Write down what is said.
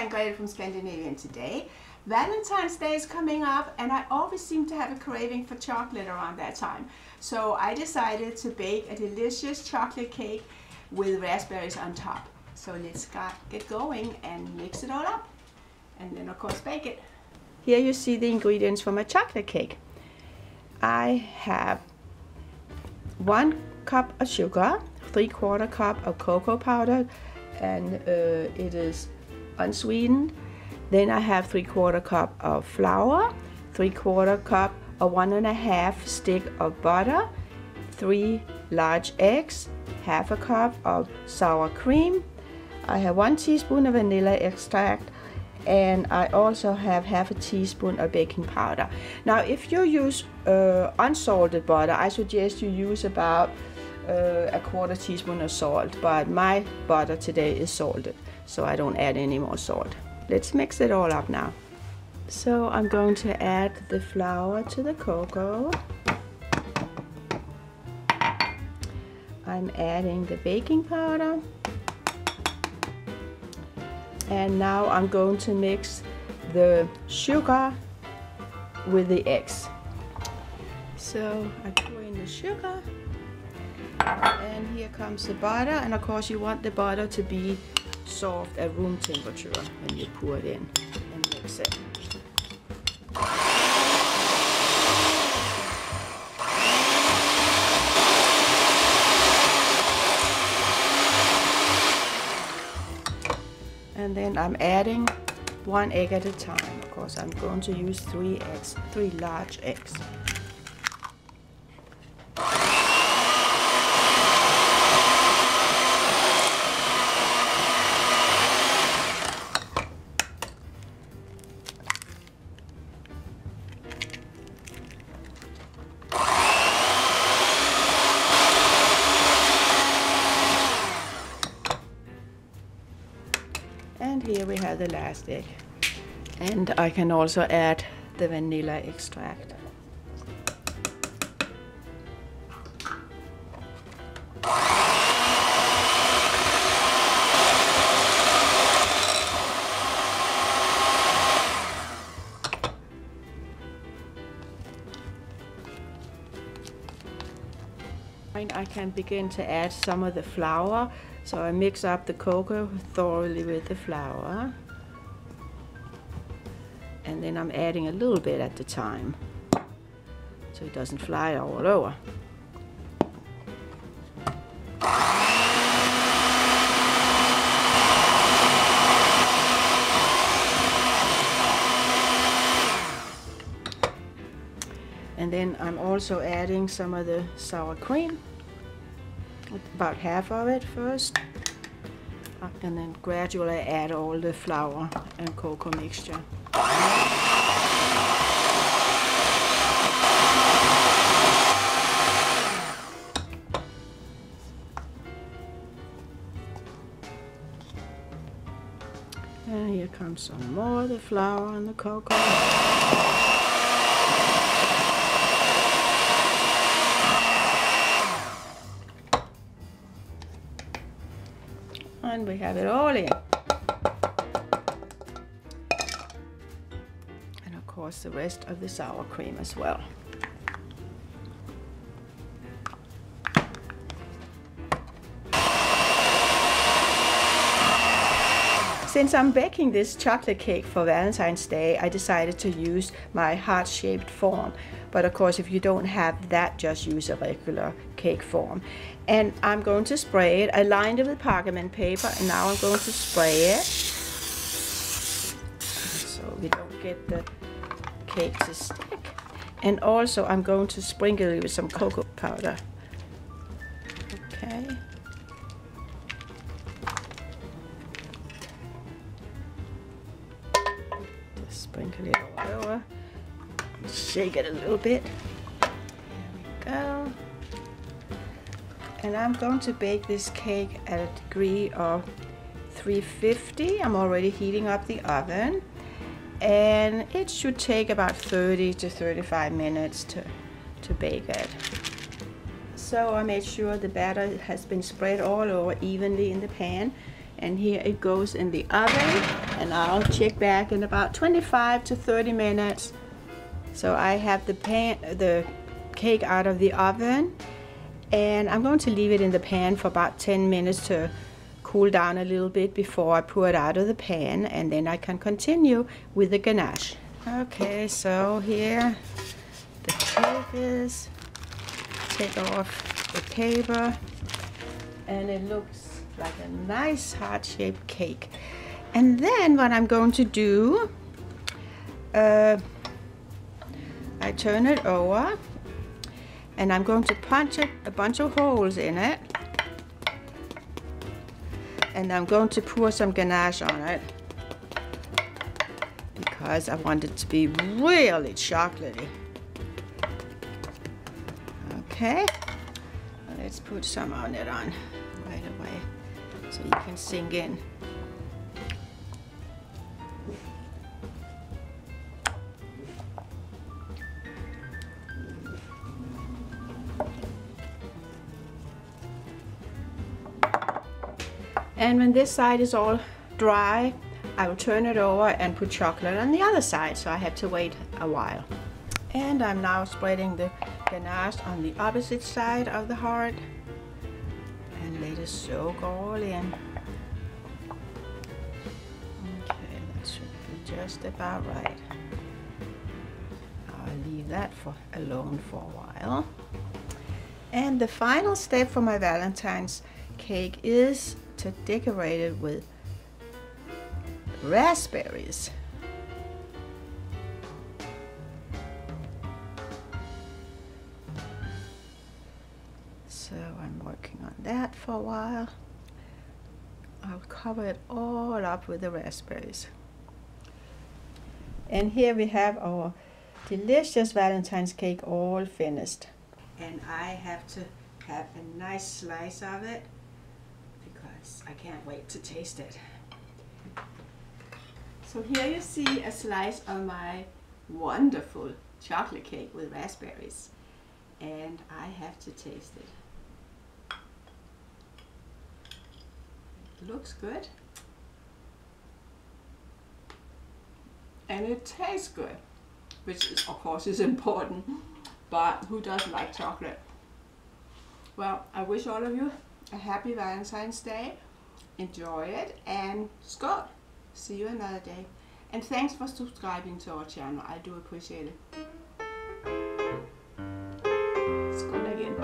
Karen Grete from Scandinavian Today. Valentine's Day is coming up and I always seem to have a craving for chocolate around that time. So I decided to bake a delicious chocolate cake with raspberries on top. So let's get going and mix it all up. And then of course bake it. Here you see the ingredients for my chocolate cake. I have 1 cup of sugar, 3/4 cup of cocoa powder, and it is unsweetened. Then I have 3/4 cup of flour, 3/4 cup of 1.5 stick of butter, 3 large eggs, half a cup of sour cream. I have 1 teaspoon of vanilla extract, and I also have half a teaspoon of baking powder. Now if you use unsalted butter, I suggest you use about a 1/4 teaspoon of salt, but my butter today is salted, so I don't add any more salt. Let's mix it all up now. So I'm going to add the flour to the cocoa. I'm adding the baking powder. And now I'm going to mix the sugar with the eggs. So I pour in the sugar, and here comes the butter, and of course you want the butter to be soft at room temperature when you pour it in and mix it. And then I'm adding 1 egg at a time. Of course I'm going to use 3 eggs, 3 large eggs. And here we have the last egg. And I can also add the vanilla extract. I can begin to add some of the flour. So I mix up the cocoa thoroughly with the flour. And then I'm adding a little bit at the time, so it doesn't fly all over. And then I'm also adding some of the sour cream. About half of it first, and then gradually add all the flour and cocoa mixture. And here comes some more of the flour and the cocoa. And we have it all in. And of course the rest of the sour cream as well. Since I'm baking this chocolate cake for Valentine's Day, I decided to use my heart-shaped form. But of course, if you don't have that, just use a regular cake form. And I'm going to spray it. I lined it with parchment paper, and now I'm going to spray it, so we don't get the cake to stick. And also, I'm going to sprinkle it with some cocoa powder. Okay. Sprinkle it all over. Shake it a little bit. There we go. And I'm going to bake this cake at a degree of 350. I'm already heating up the oven. And it should take about 30 to 35 minutes to bake it. So I made sure the batter has been spread all over evenly in the pan. And here it goes in the oven, and I'll check back in about 25 to 30 minutes. So I have the cake out of the oven, and I'm going to leave it in the pan for about 10 minutes to cool down a little bit before I pour it out of the pan, and then I can continue with the ganache. Okay, so here the cake is. Take off the paper, and it looks like a nice heart-shaped cake. And then what I'm going to do, I turn it over, and I'm going to punch a bunch of holes in it, and I'm going to pour some ganache on it because I want it to be really chocolatey. Okay, let's put some on it right away so you can sink in. And when this side is all dry, I will turn it over and put chocolate on the other side, so I have to wait a while. And I'm now spreading the ganache on the opposite side of the heart and let it soak all in. Okay, that should be just about right. I'll leave that alone for a while. And the final step for my Valentine's cake is to decorate it with raspberries. So I'm working on that for a while. I'll cover it all up with the raspberries. And here we have our delicious Valentine's cake all finished. And I have to have a nice slice of it because I can't wait to taste it. So here you see a slice of my wonderful chocolate cake with raspberries. And I have to taste it. Looks good, and it tastes good, which is, of course, is important, but who doesn't like chocolate? Well, I wish all of you a happy Valentine's Day. Enjoy it, and skål! See you another day, and thanks for subscribing to our channel. I do appreciate it. Skål again.